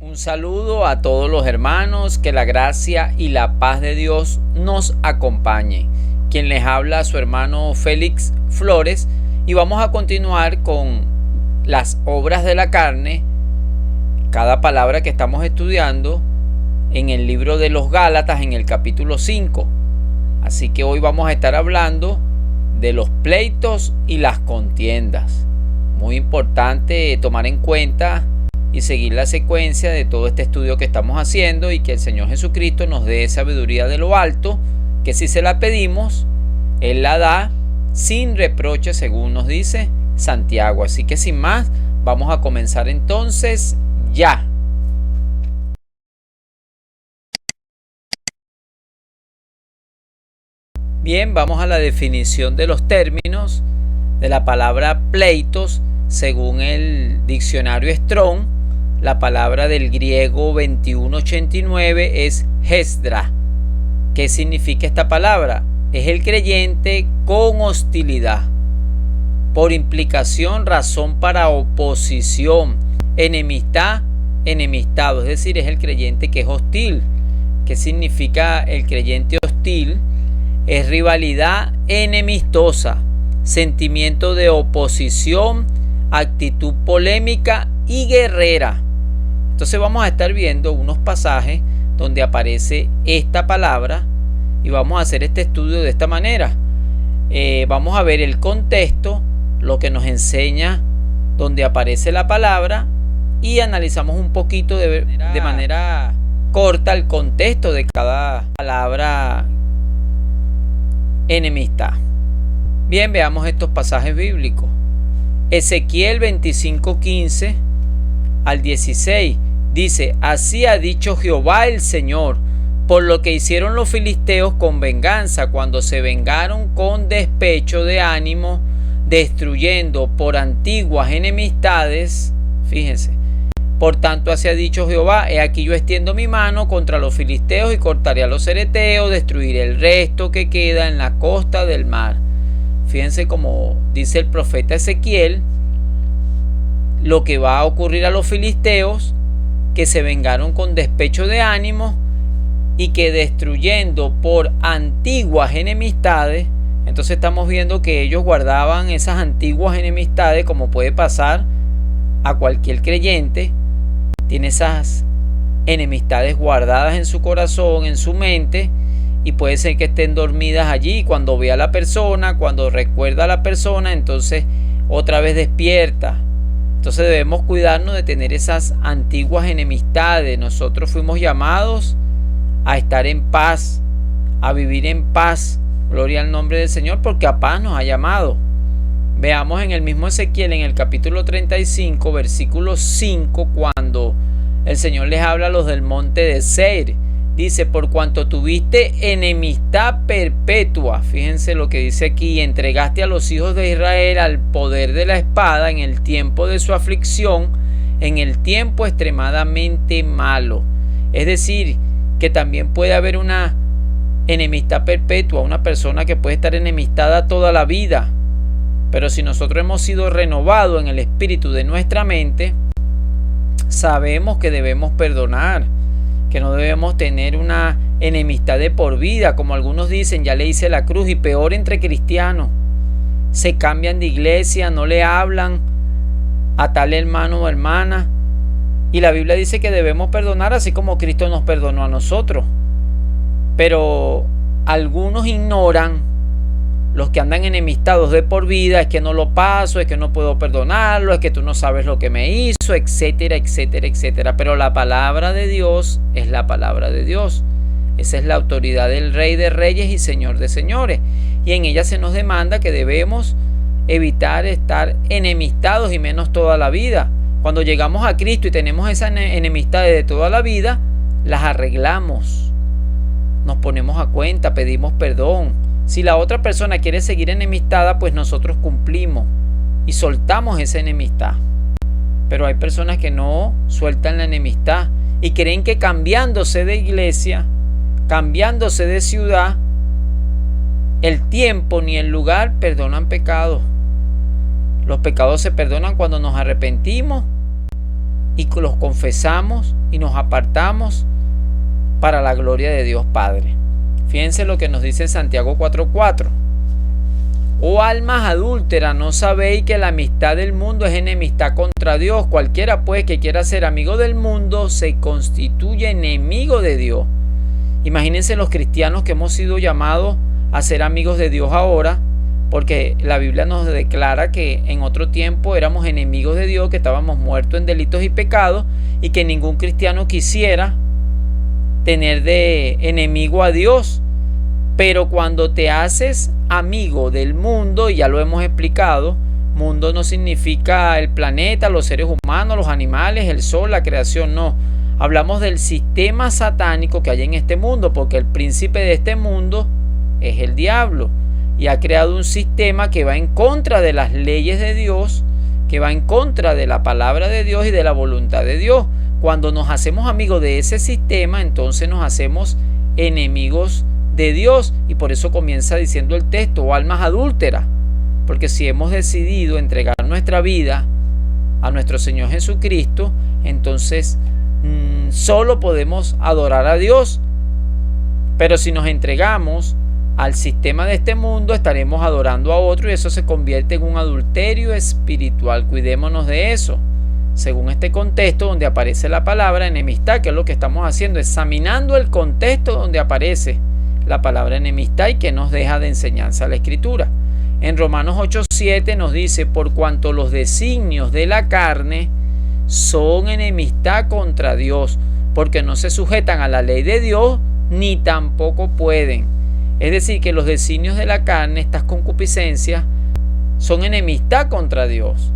Un saludo a todos los hermanos, que la gracia y la paz de Dios nos acompañe. Quien les habla a su hermano Félix Flores, y vamos a continuar con las obras de la carne, cada palabra que estamos estudiando en el libro de los Gálatas en el capítulo 5. Así que hoy vamos a estar hablando de los pleitos y las contiendas. Muy importante tomar en cuenta y seguir la secuencia de todo este estudio que estamos haciendo, y que el Señor Jesucristo nos dé sabiduría de lo alto, que si se la pedimos, Él la da sin reproche, según nos dice Santiago. Así que sin más, vamos a comenzar entonces ya. Bien, vamos a la definición de los términos de la palabra pleitos según el diccionario Strong. La palabra del griego 2189 es hesdra. ¿Qué significa esta palabra? Es el creyente con hostilidad. Por implicación, razón para oposición. Enemistad, enemistado. Es decir, es el creyente que es hostil. ¿Qué significa el creyente hostil? Es rivalidad enemistosa, sentimiento de oposición, actitud polémica y guerrera. Entonces vamos a estar viendo unos pasajes donde aparece esta palabra y vamos a hacer este estudio de esta manera. Vamos a ver el contexto, lo que nos enseña donde aparece la palabra, y analizamos un poquito de manera corta el contexto de cada palabra enemistad. Bien, veamos estos pasajes bíblicos. Ezequiel 25:15 al 16 dice: así ha dicho Jehová el Señor, por lo que hicieron los filisteos con venganza, cuando se vengaron con despecho de ánimo, destruyendo por antiguas enemistades. Fíjense: por tanto así ha dicho Jehová, he aquí yo extiendo mi mano contra los filisteos y cortaré a los cereteos, destruiré el resto que queda en la costa del mar. Fíjense como dice el profeta Ezequiel lo que va a ocurrir a los filisteos, que se vengaron con despecho de ánimo y que destruyendo por antiguas enemistades. Entonces estamos viendo que ellos guardaban esas antiguas enemistades, como puede pasar a cualquier creyente. Tiene esas enemistades guardadas en su corazón, en su mente, y puede ser que estén dormidas allí. Cuando ve a la persona, cuando recuerda a la persona, entonces otra vez despierta. Entonces debemos cuidarnos de tener esas antiguas enemistades. Nosotros fuimos llamados a estar en paz, a vivir en paz. Gloria al nombre del Señor, porque a paz nos ha llamado. Veamos en el mismo Ezequiel, en el capítulo 35, versículo 5, cuando el Señor les habla a los del monte de Seir. Dice: por cuanto tuviste enemistad perpetua, fíjense lo que dice aquí, entregaste a los hijos de Israel al poder de la espada en el tiempo de su aflicción, en el tiempo extremadamente malo. Es decir, que también puede haber una enemistad perpetua, una persona que puede estar enemistada toda la vida. Pero si nosotros hemos sido renovados en el espíritu de nuestra mente, sabemos que debemos perdonar, que no debemos tener una enemistad de por vida, como algunos dicen: ya le hice la cruz. Y peor entre cristianos, se cambian de iglesia, no le hablan a tal hermano o hermana, y la Biblia dice que debemos perdonar así como Cristo nos perdonó a nosotros. Pero algunos ignoran, los que andan enemistados de por vida: es que no lo paso, es que no puedo perdonarlo, es que tú no sabes lo que me hizo, etcétera, etcétera, etcétera. Pero la palabra de Dios es la palabra de Dios. Esa es la autoridad del Rey de Reyes y Señor de Señores. Y en ella se nos demanda que debemos evitar estar enemistados, y menos toda la vida. Cuando llegamos a Cristo y tenemos esas enemistades de toda la vida, las arreglamos. Nos ponemos a cuenta, pedimos perdón. Si la otra persona quiere seguir enemistada, pues nosotros cumplimos y soltamos esa enemistad. Pero hay personas que no sueltan la enemistad y creen que cambiándose de iglesia, cambiándose de ciudad, el tiempo ni el lugar perdonan pecados. Los pecados se perdonan cuando nos arrepentimos y los confesamos y nos apartamos para la gloria de Dios Padre. Fíjense lo que nos dice Santiago 4:4. Oh almas adúlteras, ¿no sabéis que la amistad del mundo es enemistad contra Dios? Cualquiera pues que quiera ser amigo del mundo se constituye enemigo de Dios. Imagínense los cristianos que hemos sido llamados a ser amigos de Dios ahora, porque la Biblia nos declara que en otro tiempo éramos enemigos de Dios, que estábamos muertos en delitos y pecados, y que ningún cristiano quisiera tener de enemigo a Dios. Pero cuando te haces amigo del mundo, y ya lo hemos explicado, mundo no significa el planeta, los seres humanos, los animales, el sol, la creación, no. Hablamos del sistema satánico que hay en este mundo, porque el príncipe de este mundo es el diablo, y ha creado un sistema que va en contra de las leyes de Dios, que va en contra de la palabra de Dios y de la voluntad de Dios. Cuando nos hacemos amigos de ese sistema, entonces nos hacemos enemigos de Dios, y por eso comienza diciendo el texto, o almas adúlteras, porque si hemos decidido entregar nuestra vida a nuestro Señor Jesucristo, entonces solo podemos adorar a Dios. Pero si nos entregamos al sistema de este mundo, estaremos adorando a otro, y eso se convierte en un adulterio espiritual. Cuidémonos de eso. Según este contexto donde aparece la palabra enemistad, que es lo que estamos haciendo, examinando el contexto donde aparece la palabra enemistad y que nos deja de enseñanza la Escritura. En Romanos 8:7 nos dice: por cuanto los designios de la carne son enemistad contra Dios, porque no se sujetan a la ley de Dios, ni tampoco pueden. Es decir, que los designios de la carne, estas concupiscencias, son enemistad contra Dios.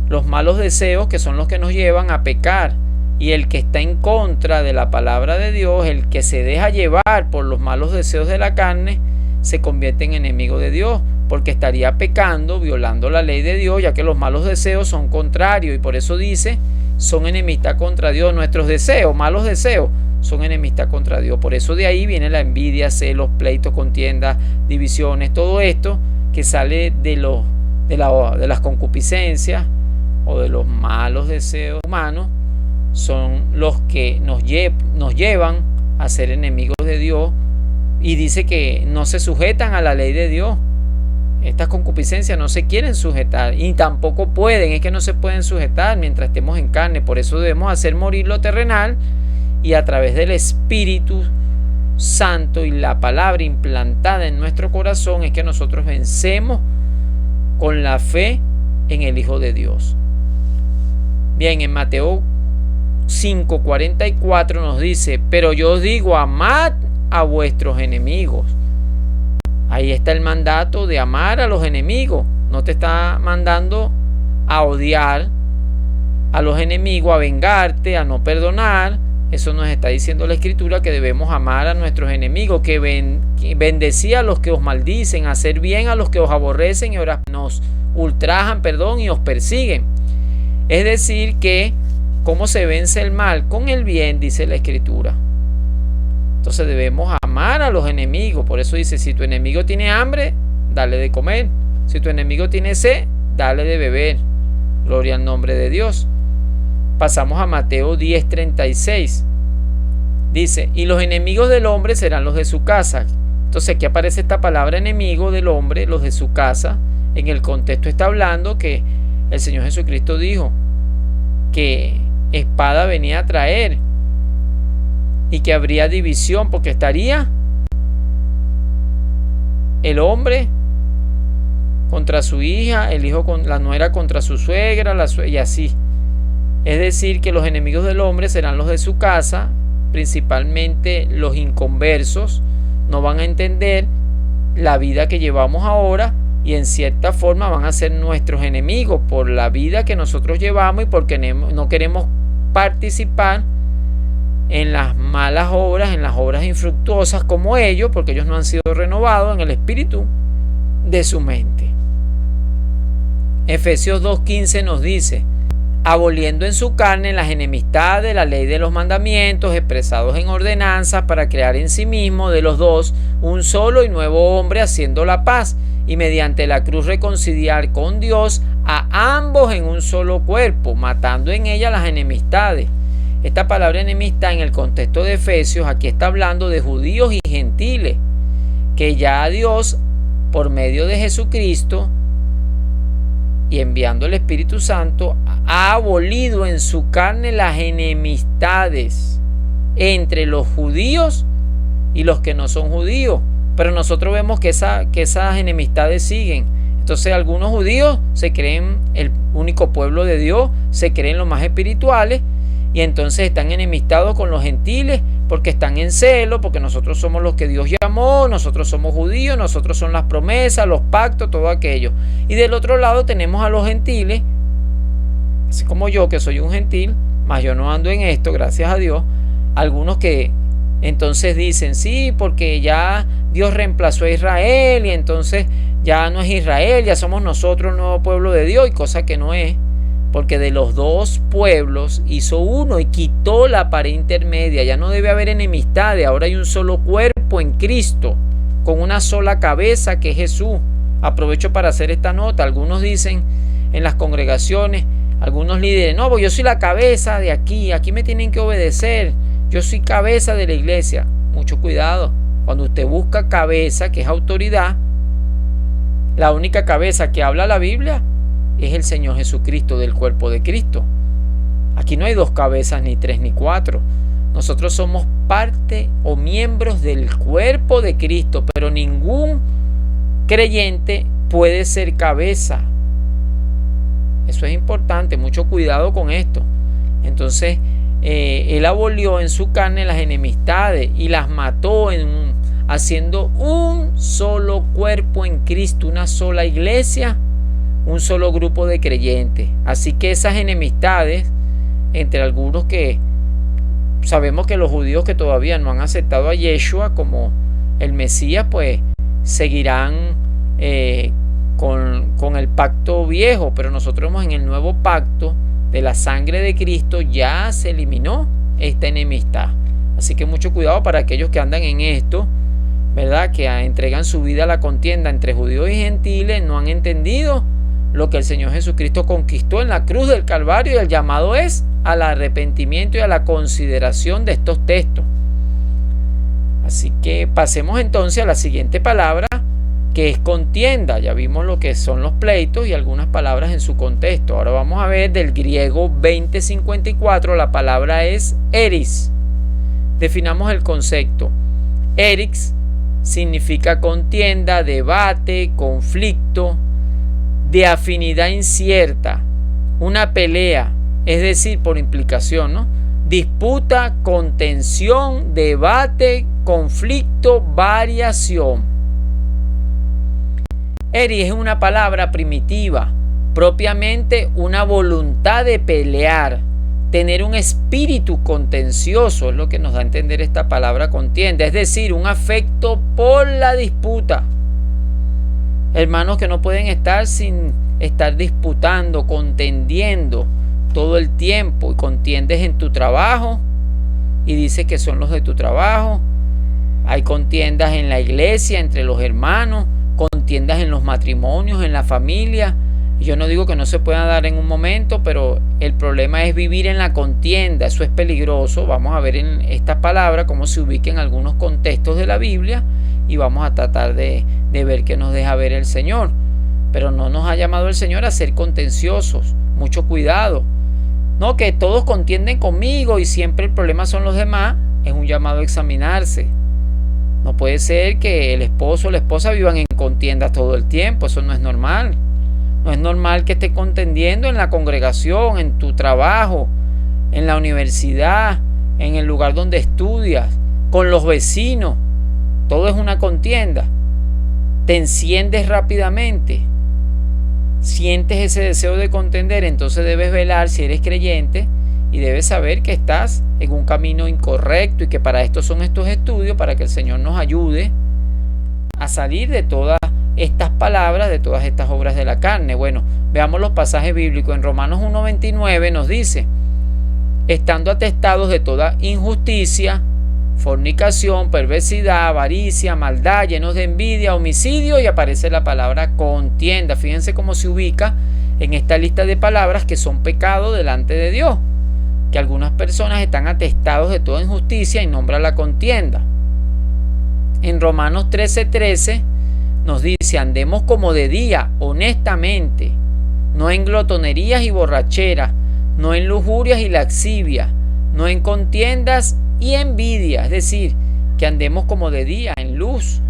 Los malos deseos, que son los que nos llevan a pecar, y el que está en contra de la palabra de Dios, el que se deja llevar por los malos deseos de la carne, se convierte en enemigo de Dios, porque estaría pecando, violando la ley de Dios, ya que los malos deseos son contrarios, y por eso dice, son enemistad contra Dios. Nuestros deseos, malos deseos, son enemistad contra Dios. Por eso de ahí viene la envidia, celos, pleitos, contiendas, divisiones, todo esto que sale de las concupiscencias o de los malos deseos humanos, son los que nos llevan a ser enemigos de Dios, y dice que no se sujetan a la ley de Dios. Estas concupiscencias no se quieren sujetar, y tampoco pueden, es que no se pueden sujetar mientras estemos en carne. Por eso debemos hacer morir lo terrenal, y a través del Espíritu Santo y la palabra implantada en nuestro corazón es que nosotros vencemos con la fe en el Hijo de Dios. Bien, en Mateo 5:44 nos dice: pero yo os digo, amad a vuestros enemigos. Ahí está el mandato de amar a los enemigos. No te está mandando a odiar a los enemigos, a vengarte, a no perdonar. Eso nos está diciendo la Escritura, que debemos amar a nuestros enemigos, que bendecid a los que os maldicen, hacer bien a los que os aborrecen y ahora nos ultrajan, y os persiguen. Es decir, que ¿cómo se vence el mal? Con el bien, dice la Escritura. Entonces debemos amar a los enemigos. Por eso dice: si tu enemigo tiene hambre, dale de comer. Si tu enemigo tiene sed, dale de beber. Gloria al nombre de Dios. Pasamos a Mateo 10:36. Dice: y los enemigos del hombre serán los de su casa. Entonces aquí aparece esta palabra enemigo del hombre, los de su casa. En el contexto está hablando que el Señor Jesucristo dijo que espada venía a traer, y que habría división, porque estaría el hombre contra su hija, el hijo con la nuera contra su suegra, y así. Es decir, que los enemigos del hombre serán los de su casa, principalmente los inconversos. No van a entender la vida que llevamos ahora, y en cierta forma van a ser nuestros enemigos por la vida que nosotros llevamos, y porque no queremos participar en las malas obras, en las obras infructuosas como ellos, porque ellos no han sido renovados en el espíritu de su mente. Efesios 2:15 nos dice: aboliendo en su carne las enemistades, la ley de los mandamientos expresados en ordenanzas, para crear en sí mismo de los dos un solo y nuevo hombre, haciendo la paz, y mediante la cruz reconciliar con Dios a ambos en un solo cuerpo, matando en ella las enemistades. Esta palabra enemistad en el contexto de Efesios, aquí está hablando de judíos y gentiles, que ya Dios, por medio de Jesucristo y enviando el Espíritu Santo, ha abolido en su carne las enemistades entre los judíos y los que no son judíos. Pero nosotros vemos que esas enemistades siguen. Entonces algunos judíos se creen el único pueblo de Dios, se creen los más espirituales, y entonces están enemistados con los gentiles porque están en celo, porque nosotros somos los que Dios llamó, nosotros somos judíos, nosotros son las promesas, los pactos, todo aquello. Y del otro lado tenemos a los gentiles, así como yo, que soy un gentil, mas yo no ando en esto, gracias a Dios. Algunos que entonces dicen, sí, porque ya Dios reemplazó a Israel y entonces ya no es Israel, ya somos nosotros el nuevo pueblo de Dios, y cosa que no es. Porque de los dos pueblos hizo uno y quitó la pared intermedia. Ya no debe haber enemistades. Ahora hay un solo cuerpo en Cristo, con una sola cabeza que es Jesús. Aprovecho para hacer esta nota. Algunos dicen en las congregaciones, algunos líderes, no, pues yo soy la cabeza de aquí me tienen que obedecer. Yo soy cabeza de la iglesia. Mucho cuidado. Cuando usted busca cabeza, que es autoridad, la única cabeza que habla la Biblia es el Señor Jesucristo, del cuerpo de Cristo. Aquí no hay dos cabezas, ni tres, ni cuatro. Nosotros somos parte o miembros del cuerpo de Cristo, pero ningún creyente puede ser cabeza. Eso es importante, mucho cuidado con esto. Entonces, Él abolió en su carne las enemistades y las mató haciendo un solo cuerpo en Cristo, una sola iglesia, un solo grupo de creyentes. Así que esas enemistades entre algunos, que sabemos que los judíos que todavía no han aceptado a Yeshua como el Mesías, pues seguirán con el pacto viejo, pero nosotros en el nuevo pacto de la sangre de Cristo ya se eliminó esta enemistad. Así que mucho cuidado para aquellos que andan en esto, ¿verdad? Que entregan su vida a la contienda entre judíos y gentiles, no han entendido lo que el Señor Jesucristo conquistó en la cruz del Calvario, y el llamado es al arrepentimiento y a la consideración de estos textos. Así que pasemos entonces a la siguiente palabra, que es contienda. Ya vimos lo que son los pleitos y algunas palabras en su contexto. Ahora vamos a ver del griego 2054, la palabra es eris. Definamos el concepto. Eris significa contienda, debate, conflicto, de afinidad incierta, una pelea, es decir, por implicación, ¿no? Disputa, contención, debate, conflicto, variación. Eris es una palabra primitiva, propiamente una voluntad de pelear, tener un espíritu contencioso, es lo que nos da a entender esta palabra contienda, es decir, un afecto por la disputa. Hermanos que no pueden estar sin estar disputando, contendiendo todo el tiempo, y contiendes en tu trabajo y dices que son los de tu trabajo. Hay contiendas en la iglesia, entre los hermanos, contiendas en los matrimonios, en la familia. Yo no digo que no se pueda dar en un momento, pero el problema es vivir en la contienda. Eso es peligroso. Vamos a ver en esta palabra cómo se ubica en algunos contextos de la Biblia, y vamos a tratar de ver qué nos deja ver el Señor. Pero no nos ha llamado el Señor a ser contenciosos. Mucho cuidado. No que todos contienden conmigo y siempre el problema son los demás. Es un llamado a examinarse. No puede ser que el esposo o la esposa vivan en contienda todo el tiempo. Eso no es normal. No es normal que estés contendiendo en la congregación, en tu trabajo, en la universidad, en el lugar donde estudias, con los vecinos. Todo es una contienda. Te enciendes rápidamente, sientes ese deseo de contender, entonces debes velar si eres creyente y debes saber que estás en un camino incorrecto, y que para esto son estos estudios, para que el Señor nos ayude a salir de todas estas palabras, de todas estas obras de la carne. Bueno, veamos los pasajes bíblicos. En Romanos 1:29 nos dice: estando atestados de toda injusticia, fornicación, perversidad, avaricia, maldad, llenos de envidia, homicidio, y aparece la palabra contienda. Fíjense cómo se ubica en esta lista de palabras que son pecado delante de Dios, que algunas personas están atestados de toda injusticia y nombra la contienda. En Romanos 13:13 nos dice: andemos como de día, honestamente, no en glotonerías y borracheras, no en lujurias y laxivia, no en contiendas y envidia. Es decir, que andemos como de día, en luz,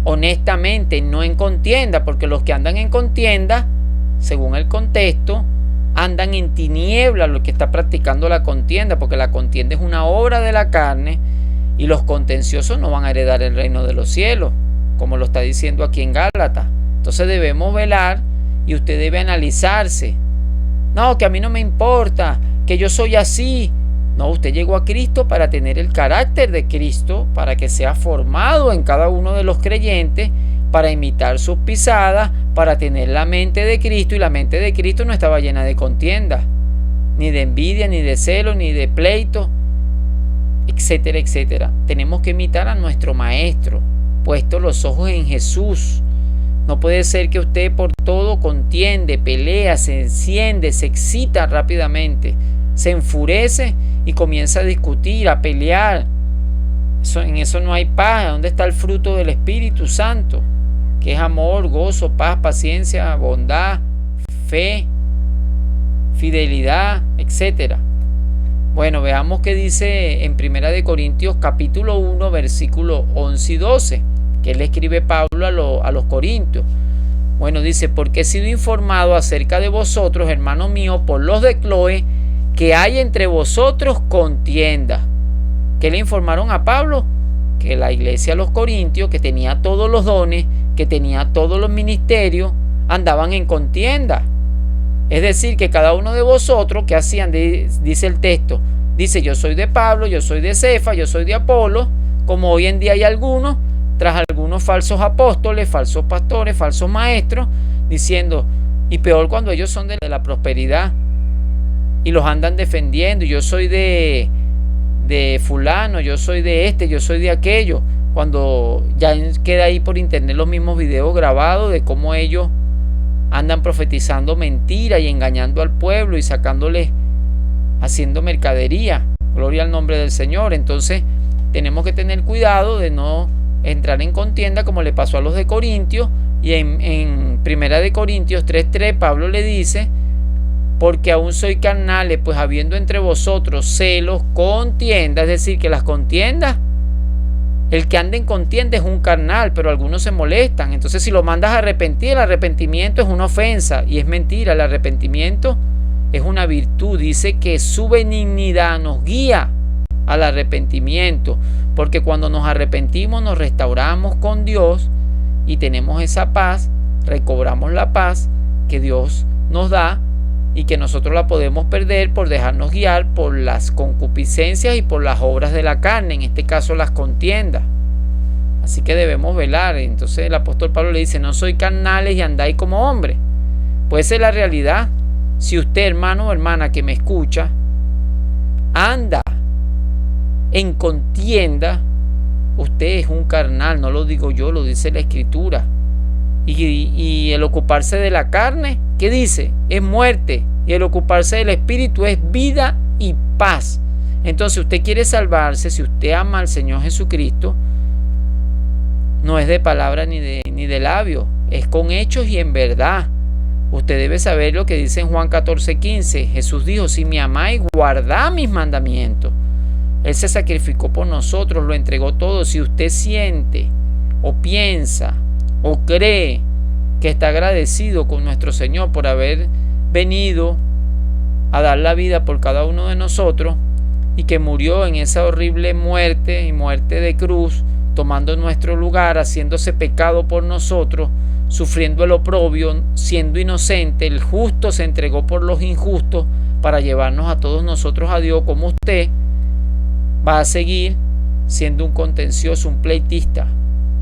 honestamente, no en contienda, porque los que andan en contienda, según el contexto, andan en tiniebla, lo que está practicando la contienda, porque la contienda es una obra de la carne y los contenciosos no van a heredar el reino de los cielos, como lo está diciendo aquí en Gálatas. Entonces debemos velar y usted debe analizarse. No, que a mí no me importa, que yo soy así. No, usted llegó a Cristo para tener el carácter de Cristo, para que sea formado en cada uno de los creyentes, para imitar sus pisadas, para tener la mente de Cristo, y la mente de Cristo no estaba llena de contiendas, ni de envidia, ni de celo, ni de pleito, etcétera, etcétera. Tenemos que imitar a nuestro Maestro, puesto los ojos en Jesús. No puede ser que usted por todo contiende, pelea, se enciende, se excita rápidamente, se enfurece y comienza a discutir, a pelear. En eso no hay paz. ¿Dónde está el fruto del Espíritu Santo? Que es amor, gozo, paz, paciencia, bondad, fe, fidelidad, etcétera. Bueno, veamos qué dice en 1 Corintios capítulo 1, versículos 11 y 12, que le escribe Pablo a los corintios. Bueno, dice: porque he sido informado acerca de vosotros, hermanos míos, por los de Cloé, que hay entre vosotros contienda. ¿Qué le informaron a Pablo? Que la iglesia de los corintios, que tenía todos los dones, que tenía todos los ministerios, andaban en contienda. Es decir, que cada uno de vosotros, ¿qué hacían? Dice el texto, dice: yo soy de Pablo, yo soy de Cefa, yo soy de Apolo, como hoy en día hay algunos, tras algunos falsos apóstoles, falsos pastores, falsos maestros, diciendo, y peor cuando ellos son de la prosperidad y los andan defendiendo: yo soy de fulano, yo soy de este, yo soy de aquello, cuando ya queda ahí por internet los mismos videos grabados de cómo ellos andan profetizando mentira y engañando al pueblo y sacándoles, haciendo mercadería. Gloria al nombre del Señor. Entonces tenemos que tener cuidado de no entrar en contienda como le pasó a los de Corintios. Y en 1 Corintios 3:3 Pablo le dice: porque aún soy carnales, pues habiendo entre vosotros celos, contiendas. Es decir, que las contiendas, el que anda en contienda es un carnal, pero algunos se molestan. Entonces, si lo mandas a arrepentir, el arrepentimiento es una ofensa, y es mentira. El arrepentimiento es una virtud. Dice que su benignidad nos guía al arrepentimiento, porque cuando nos arrepentimos nos restauramos con Dios y tenemos esa paz, recobramos la paz que Dios nos da y que nosotros la podemos perder por dejarnos guiar por las concupiscencias y por las obras de la carne, en este caso las contiendas. Así que debemos velar. Entonces el apóstol Pablo le dice: no soy carnales y andáis como hombres. Puede ser la realidad. Si usted, hermano o hermana que me escucha, anda en contienda, usted es un carnal. No lo digo yo, lo dice la Escritura. Y el ocuparse de la carne, ¿qué dice? Es muerte. Y el ocuparse del Espíritu es vida y paz. Entonces, usted quiere salvarse, si usted ama al Señor Jesucristo, no es de palabra ni de labio, es con hechos y en verdad. Usted debe saber lo que dice en Juan 14:15. Jesús dijo: si me amáis, guardad mis mandamientos. Él se sacrificó por nosotros, lo entregó todo. Si usted siente o piensa o cree que está agradecido con nuestro Señor por haber venido a dar la vida por cada uno de nosotros y que murió en esa horrible muerte y muerte de cruz, tomando nuestro lugar, haciéndose pecado por nosotros, sufriendo el oprobio, siendo inocente, el justo se entregó por los injustos para llevarnos a todos nosotros a Dios. Como usted va a seguir siendo un contencioso, un pleitista?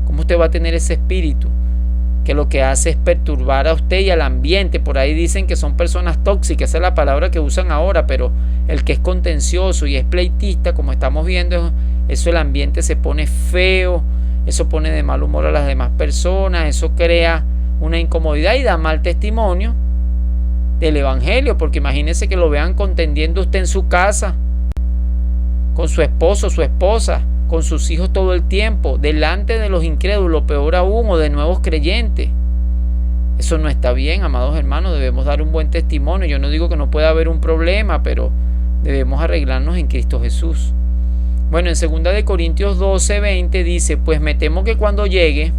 ¿Cómo usted va a tener ese espíritu que lo que hace es perturbar a usted y al ambiente? Por ahí dicen que son personas tóxicas, esa es la palabra que usan ahora, pero el que es contencioso y es pleitista, como estamos viendo, eso, el ambiente se pone feo, eso pone de mal humor a las demás personas, eso crea una incomodidad y da mal testimonio del evangelio, porque imagínense que lo vean contendiendo usted en su casa, con su esposo, su esposa, con sus hijos todo el tiempo, delante de los incrédulos, peor aún, o de nuevos creyentes. Eso no está bien, amados hermanos, debemos dar un buen testimonio. Yo no digo que no pueda haber un problema, pero debemos arreglarnos en Cristo Jesús. Bueno, en 2 Corintios 12:20 dice: pues me temo que cuando llegue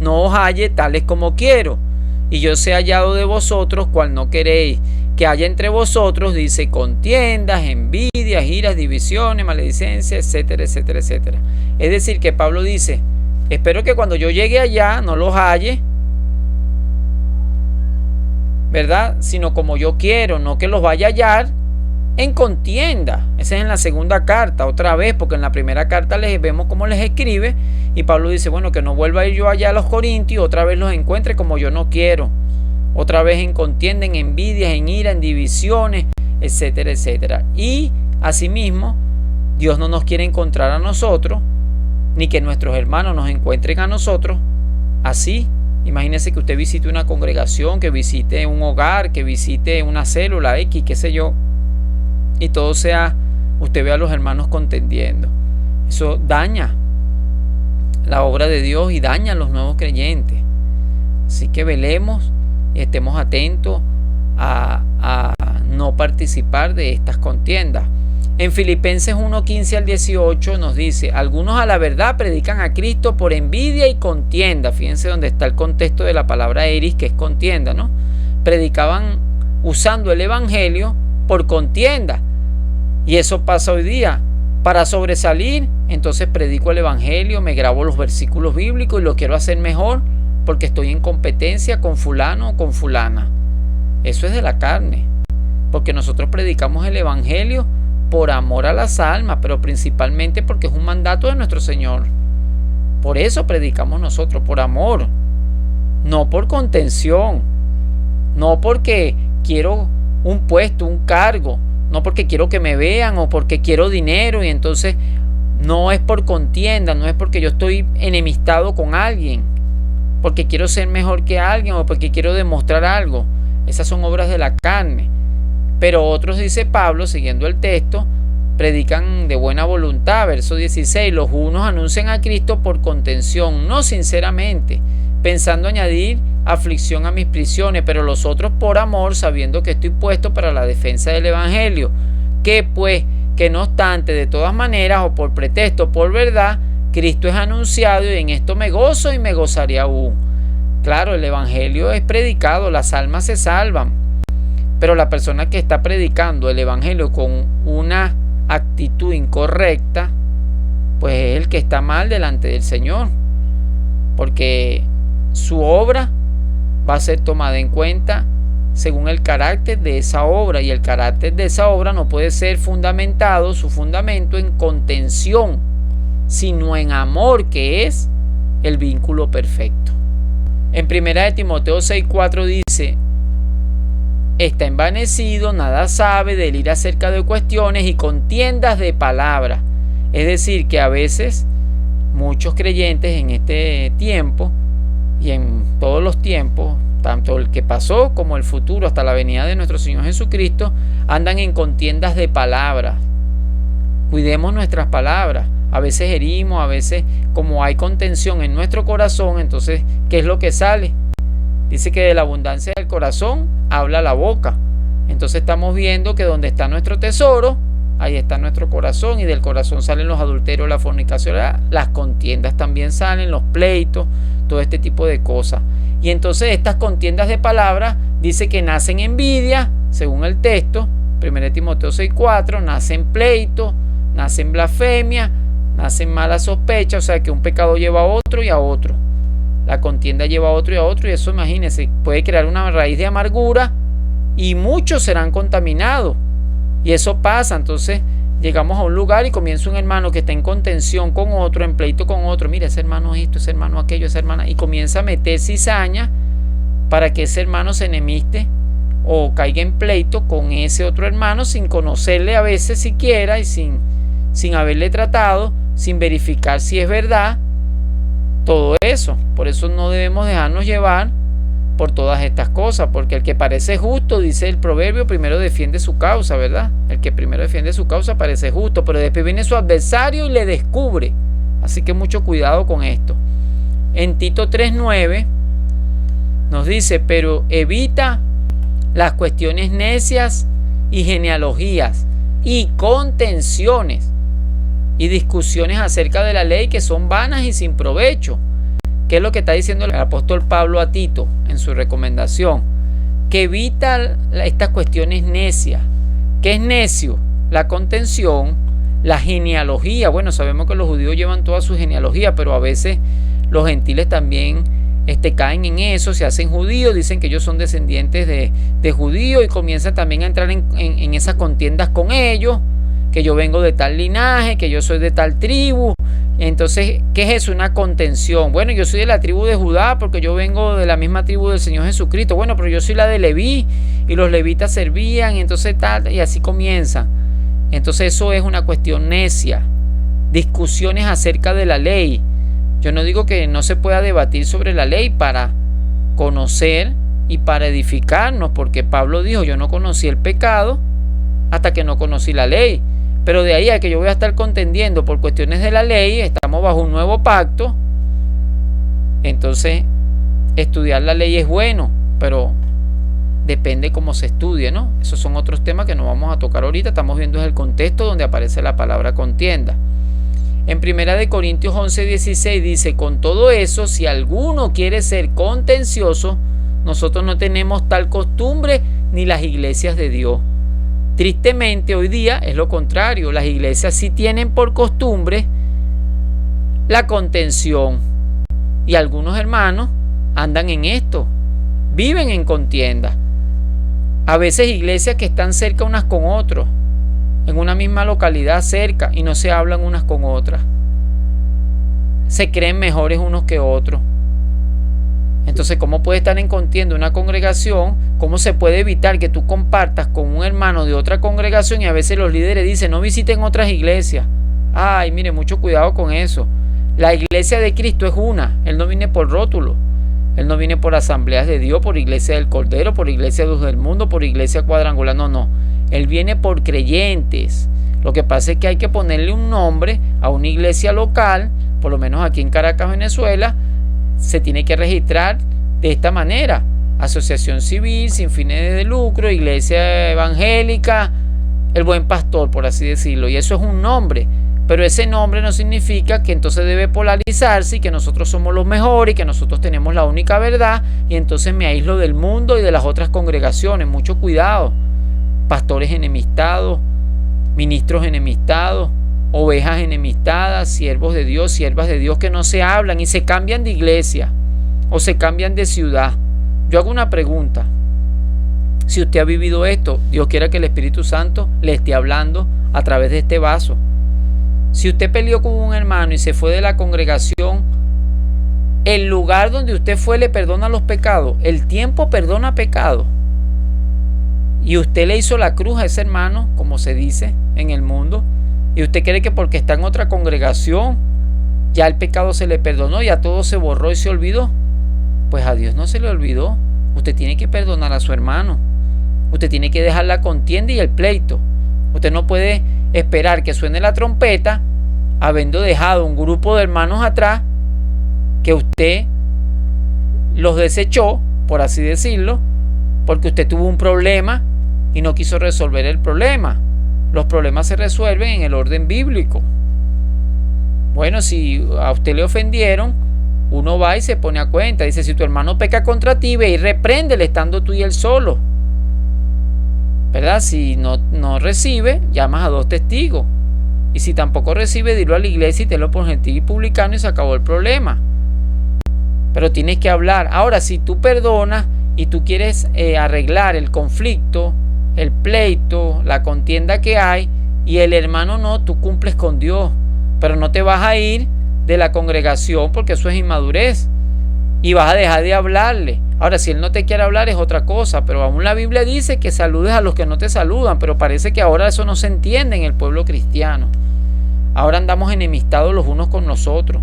no os halle tales como quiero, y yo sea hallado de vosotros cual no queréis, que haya entre vosotros, dice, contiendas, envidias, iras, divisiones, maledicencias, etcétera, etcétera, etcétera. Es decir, que Pablo dice: espero que cuando yo llegue allá no los halle, ¿verdad? Sino como yo quiero, no que los vaya a hallar en contienda. Esa es en la segunda carta, otra vez, porque en la primera carta les vemos cómo les escribe, y Pablo dice, bueno, que no vuelva a ir yo allá a los Corintios, otra vez los encuentre como yo no quiero, otra vez en contienda, en envidias, en ira, en divisiones, etcétera, etcétera. Y asimismo, Dios no nos quiere encontrar a nosotros, ni que nuestros hermanos nos encuentren a nosotros así. Imagínese que usted visite una congregación, que visite un hogar, que visite una célula X, qué sé yo, y todo sea, usted ve a los hermanos contendiendo. Eso daña la obra de Dios y daña a los nuevos creyentes. Así que velemos y estemos atentos a no participar de estas contiendas. En Filipenses 1:15 al 18 nos dice: algunos a la verdad predican a Cristo por envidia y contienda. Fíjense dónde está el contexto de la palabra eris, que es contienda, ¿no? Predicaban usando el evangelio por contienda. Y eso pasa hoy día. Para sobresalir, entonces predico el evangelio, me grabo los versículos bíblicos y lo quiero hacer mejor porque estoy en competencia con fulano o con fulana. Eso es de la carne, porque nosotros predicamos el evangelio por amor a las almas, pero principalmente porque es un mandato de nuestro Señor. Por eso predicamos nosotros, por amor, no por contención, no porque quiero un puesto, un cargo, no porque quiero que me vean o porque quiero dinero, y entonces no es por contienda, no es porque yo estoy enemistado con alguien, porque quiero ser mejor que alguien o porque quiero demostrar algo. Esas son obras de la carne. Pero otros, dice Pablo, siguiendo el texto, predican de buena voluntad. Verso 16: los unos anuncian a Cristo por contención, no sinceramente, pensando añadir aflicción a mis prisiones, pero los otros por amor, sabiendo que estoy puesto para la defensa del evangelio. Que pues, que no obstante, de todas maneras, o por pretexto o por verdad, Cristo es anunciado, y en esto me gozo y me gozaré aún. Claro, el evangelio es predicado, las almas se salvan, pero la persona que está predicando el evangelio con una actitud incorrecta, pues es el que está mal delante del Señor, porque su obra va a ser tomada en cuenta según el carácter de esa obra, y el carácter de esa obra no puede ser fundamentado, su fundamento, en contención, sino en amor, que es el vínculo perfecto. En 1 Timoteo 6:4 dice: está envanecido, nada sabe, delira acerca de cuestiones y contiendas de palabras. Es decir, que a veces muchos creyentes en este tiempo y en todos los tiempos, tanto el que pasó como el futuro hasta la venida de nuestro Señor Jesucristo, andan en contiendas de palabras. Cuidemos nuestras palabras. A veces herimos, a veces, como hay contención en nuestro corazón, entonces, ¿qué es lo que sale? Dice que de la abundancia del corazón habla la boca. Entonces estamos viendo que donde está nuestro tesoro, ahí está nuestro corazón, y del corazón salen los adulterios, la fornicación, las contiendas también salen, los pleitos, todo este tipo de cosas. Y entonces estas contiendas de palabras dice que nacen envidia, según el texto, 1 Timoteo 6:4, nacen pleitos, nacen blasfemia, nacen mala sospecha, o sea que un pecado lleva a otro y a otro. La contienda lleva a otro y a otro, y eso, imagínense, puede crear una raíz de amargura y muchos serán contaminados. Y eso pasa. Entonces llegamos a un lugar y comienza un hermano que está en contención con otro, en pleito con otro. Mira, ese hermano esto, ese hermano aquello, esa hermana, y comienza a meter cizaña para que ese hermano se enemiste o caiga en pleito con ese otro hermano sin conocerle a veces siquiera, y sin haberle tratado, sin verificar si es verdad. todo eso. Por eso no debemos dejarnos llevar por todas estas cosas, porque el que parece justo, dice el proverbio, primero defiende su causa, ¿verdad? El que primero defiende su causa parece justo, pero después viene su adversario y le descubre. Así que mucho cuidado con esto. En Tito 3:9 nos dice: pero evita las cuestiones necias y genealogías y contenciones y discusiones acerca de la ley que son vanas y sin provecho. ¿Qué es lo que está diciendo el apóstol Pablo a Tito en su recomendación? Que evita estas cuestiones necias. ¿Qué es necio? La contención, la genealogía. Bueno, sabemos que los judíos llevan toda su genealogía, pero a veces los gentiles también caen en eso, se hacen judíos, dicen que ellos son descendientes de judíos y comienzan también a entrar en esas contiendas con ellos, que yo vengo de tal linaje, que yo soy de tal tribu. Entonces, ¿qué es eso? Una contención. Bueno, yo soy de la tribu de Judá porque yo vengo de la misma tribu del Señor Jesucristo. Bueno, pero yo soy la de Leví y los levitas servían, y entonces tal, y así comienzan. Entonces eso es una cuestión necia. Discusiones acerca de la ley. Yo no digo que no se pueda debatir sobre la ley para conocer y para edificarnos, porque Pablo dijo: yo no conocí el pecado hasta que no conocí la ley. Pero de ahí a que yo voy a estar contendiendo por cuestiones de la ley, estamos bajo un nuevo pacto. Entonces, estudiar la ley es bueno, pero depende cómo se estudie, ¿no? Esos son otros temas que no vamos a tocar ahorita. Estamos viendo el contexto donde aparece la palabra contienda. En 1 Corintios 11:16 dice: con todo eso, si alguno quiere ser contencioso, nosotros no tenemos tal costumbre ni las iglesias de Dios. Tristemente hoy día es lo contrario. Las iglesias sí tienen por costumbre la contención, y algunos hermanos andan en esto, viven en contienda. A veces iglesias que están cerca unas con otros, en una misma localidad cerca, y no se hablan unas con otras, se creen mejores unos que otros. Entonces, ¿cómo puede estar en contienda una congregación? ¿Cómo se puede evitar que tú compartas con un hermano de otra congregación? Y a veces los líderes dicen: no visiten otras iglesias. Ay, mire, mucho cuidado con eso. La iglesia de Cristo es una. Él no viene por rótulo. Él no viene por asambleas de Dios, por iglesia del Cordero, por iglesia de Luz del Mundo, por iglesia cuadrangular. No. Él viene por creyentes. Lo que pasa es que hay que ponerle un nombre a una iglesia local. Por lo menos aquí en Caracas, Venezuela, se tiene que registrar de esta manera: asociación civil sin fines de lucro, iglesia evangélica, el buen pastor, por así decirlo. Y eso es un nombre, pero ese nombre no significa que entonces debe polarizarse y que nosotros somos los mejores y que nosotros tenemos la única verdad, y entonces me aíslo del mundo y de las otras congregaciones. Mucho cuidado. Pastores enemistados, ministros enemistados, ovejas enemistadas, siervos de Dios, siervas de Dios que no se hablan y se cambian de iglesia o se cambian de ciudad. Yo hago una pregunta: si usted ha vivido esto, Dios quiera que el Espíritu Santo le esté hablando a través de este vaso. Si usted peleó con un hermano y se fue de la congregación, el lugar donde usted fue le perdona los pecados, el tiempo perdona pecados, y usted le hizo la cruz a ese hermano, como se dice en el mundo, y usted cree que porque está en otra congregación ya el pecado se le perdonó, ya todo se borró y se olvidó. Pues a Dios no se le olvidó. Usted tiene que perdonar a su hermano. Usted tiene que dejar la contienda y el pleito. Usted no puede esperar que suene la trompeta habiendo dejado un grupo de hermanos atrás que usted los desechó, por así decirlo, porque usted tuvo un problema y no quiso resolver el problema. Los problemas se resuelven en el orden bíblico. Bueno, si a usted le ofendieron, uno va y se pone a cuenta. Dice: si tu hermano peca contra ti, ve y repréndele estando tú y él solo, ¿verdad? Si no recibe, llamas a 2 testigos. Y si tampoco recibe, dilo a la iglesia y tenlo por gentil y publicano, y se acabó el problema. Pero tienes que hablar. Ahora, si tú perdonas y tú quieres arreglar el conflicto, el pleito, la contienda que hay, y el hermano no, tú cumples con Dios, pero no te vas a ir de la congregación porque eso es inmadurez y vas a dejar de hablarle. Ahora, si él no te quiere hablar es otra cosa, pero aún la Biblia dice que saludes a los que no te saludan, pero parece que ahora eso no se entiende en el pueblo cristiano. Ahora andamos enemistados los unos con los otros.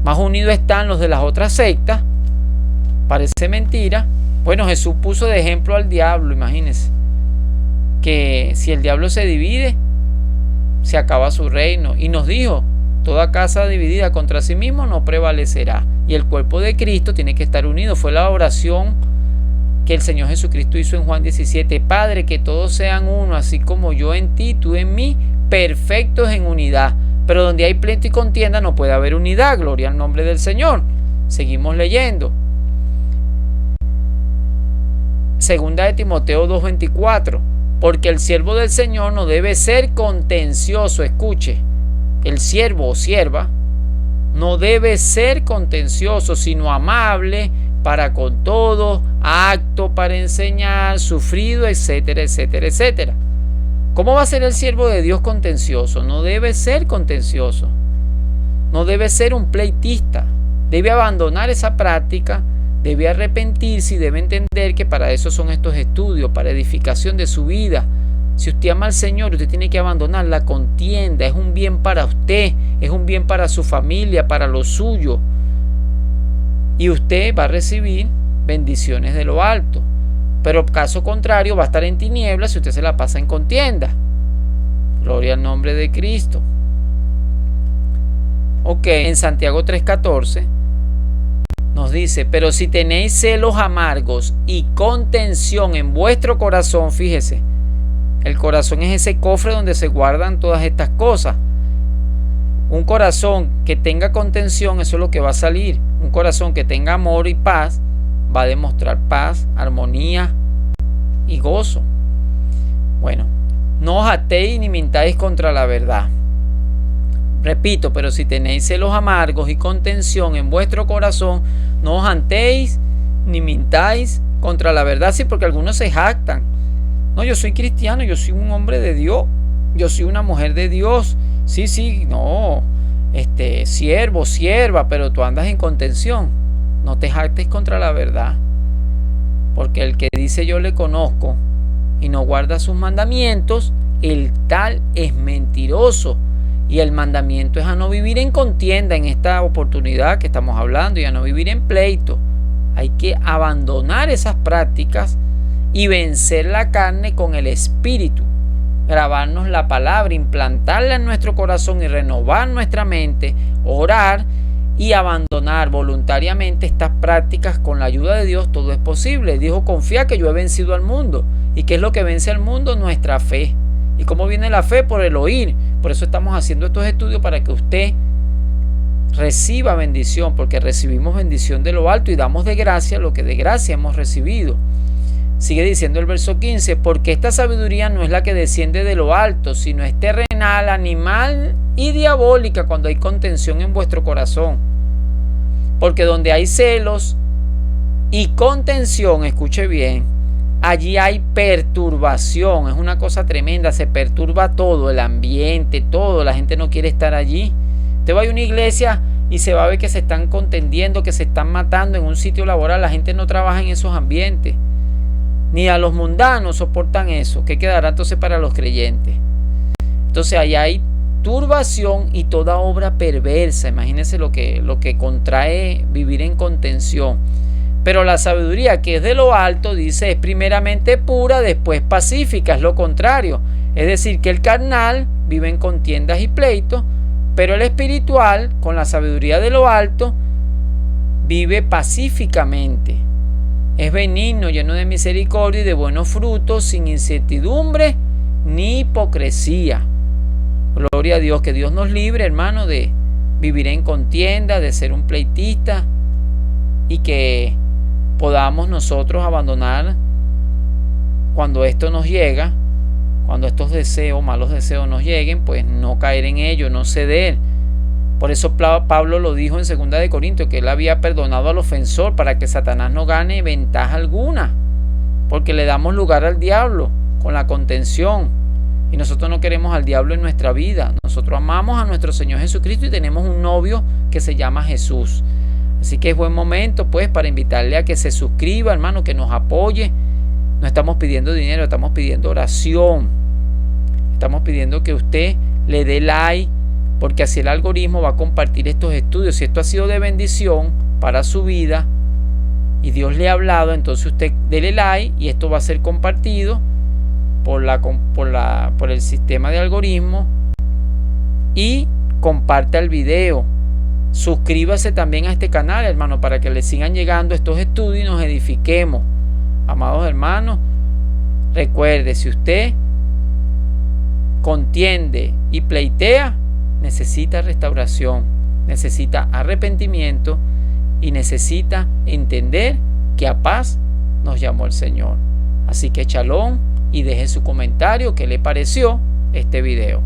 Más unidos están los de las otras sectas. Parece mentira. Bueno, Jesús puso de ejemplo al diablo, imagínense. Que si el diablo se divide, se acaba su reino. Y nos dijo, toda casa dividida contra sí mismo no prevalecerá. Y el cuerpo de Cristo tiene que estar unido. Fue la oración que el Señor Jesucristo hizo en Juan 17. Padre, que todos sean uno, así como yo en ti, tú en mí, perfectos en unidad. Pero donde hay pleito y contienda no puede haber unidad. Gloria al nombre del Señor. Seguimos leyendo. Segunda de Timoteo 2:24. Porque el siervo del Señor no debe ser contencioso. Escuche, el siervo o sierva no debe ser contencioso, sino amable para con todos, apto para enseñar, sufrido, etcétera, etcétera, etcétera. ¿Cómo va a ser el siervo de Dios contencioso? No debe ser contencioso. No debe ser un pleitista. Debe abandonar esa práctica, debe arrepentirse y debe entender que para eso son estos estudios, para edificación de su vida. Si usted ama al Señor, usted tiene que abandonar la contienda. Es un bien para usted, es un bien para su familia, para lo suyo. Y usted va a recibir bendiciones de lo alto. Pero caso contrario, va a estar en tinieblas si usted se la pasa en contienda. Gloria al nombre de Cristo. Ok, en Santiago 3:14 nos dice, pero si tenéis celos amargos y contención en vuestro corazón, fíjese, el corazón es ese cofre donde se guardan todas estas cosas. Un corazón que tenga contención, eso es lo que va a salir. Un corazón que tenga amor y paz, va a demostrar paz, armonía y gozo. Bueno, no os atéis ni mintáis contra la verdad. Repito, pero si tenéis celos amargos y contención en vuestro corazón, no os atéis ni mintáis contra la verdad. Sí, porque algunos se jactan. No, yo soy cristiano, yo soy un hombre de Dios, yo soy una mujer de Dios. Sí, no, siervo, sierva, pero tú andas en contención. No te jactes contra la verdad, porque el que dice yo le conozco y no guarda sus mandamientos, el tal es mentiroso. Y el mandamiento es a no vivir en contienda en esta oportunidad que estamos hablando y a no vivir en pleito. Hay que abandonar esas prácticas y vencer la carne con el espíritu. Grabarnos la palabra, implantarla en nuestro corazón y renovar nuestra mente, orar y abandonar voluntariamente estas prácticas con la ayuda de Dios. Todo es posible. Dijo, confía que yo he vencido al mundo. ¿Y qué es lo que vence al mundo? Nuestra fe. ¿Y cómo viene la fe? Por el oír. Por eso estamos haciendo estos estudios, para que usted reciba bendición, porque recibimos bendición de lo alto y damos de gracia lo que de gracia hemos recibido. Sigue diciendo el verso 15, porque esta sabiduría no es la que desciende de lo alto, sino es terrenal, animal y diabólica, cuando hay contención en vuestro corazón. Porque donde hay celos y contención, escuche bien, allí hay perturbación. Es una cosa tremenda, se perturba todo, el ambiente, todo, la gente no quiere estar allí. Usted va a una iglesia y se va a ver que se están contendiendo, que se están matando en un sitio laboral. La gente no trabaja en esos ambientes. Ni a los mundanos soportan eso. ¿Qué quedará entonces para los creyentes? Entonces allá hay turbación y toda obra perversa. Imagínense lo que contrae vivir en contención. Pero la sabiduría que es de lo alto, dice, es primeramente pura, después pacífica. Es lo contrario. Es decir, que el carnal vive en contiendas y pleitos, pero el espiritual, con la sabiduría de lo alto, vive pacíficamente. Es benigno, lleno de misericordia y de buenos frutos, sin incertidumbre ni hipocresía. Gloria a Dios, que Dios nos libre, hermano, de vivir en contienda, de ser un pleitista, y que podamos nosotros abandonar cuando esto nos llega, cuando estos deseos, malos deseos nos lleguen, pues no caer en ello, no ceder. Por eso Pablo lo dijo en 2 de Corintios, que él había perdonado al ofensor para que Satanás no gane ventaja alguna, porque le damos lugar al diablo con la contención, y nosotros no queremos al diablo en nuestra vida. Nosotros amamos a nuestro Señor Jesucristo y tenemos un novio que se llama Jesús. Así que es buen momento pues para invitarle a que se suscriba, hermano, que nos apoye. No estamos pidiendo dinero, estamos pidiendo oración. Estamos pidiendo que usted le dé like, porque así el algoritmo va a compartir estos estudios. Si esto ha sido de bendición para su vida y Dios le ha hablado, entonces usted dele like y esto va a ser compartido por el sistema de algoritmo, y comparta el video. Suscríbase también a este canal, hermano, para que le sigan llegando estos estudios y nos edifiquemos. Amados hermanos, recuerde, si usted contiende y pleitea, necesita restauración, necesita arrepentimiento y necesita entender que a paz nos llamó el Señor. Así que shalom, y deje su comentario qué le pareció este video.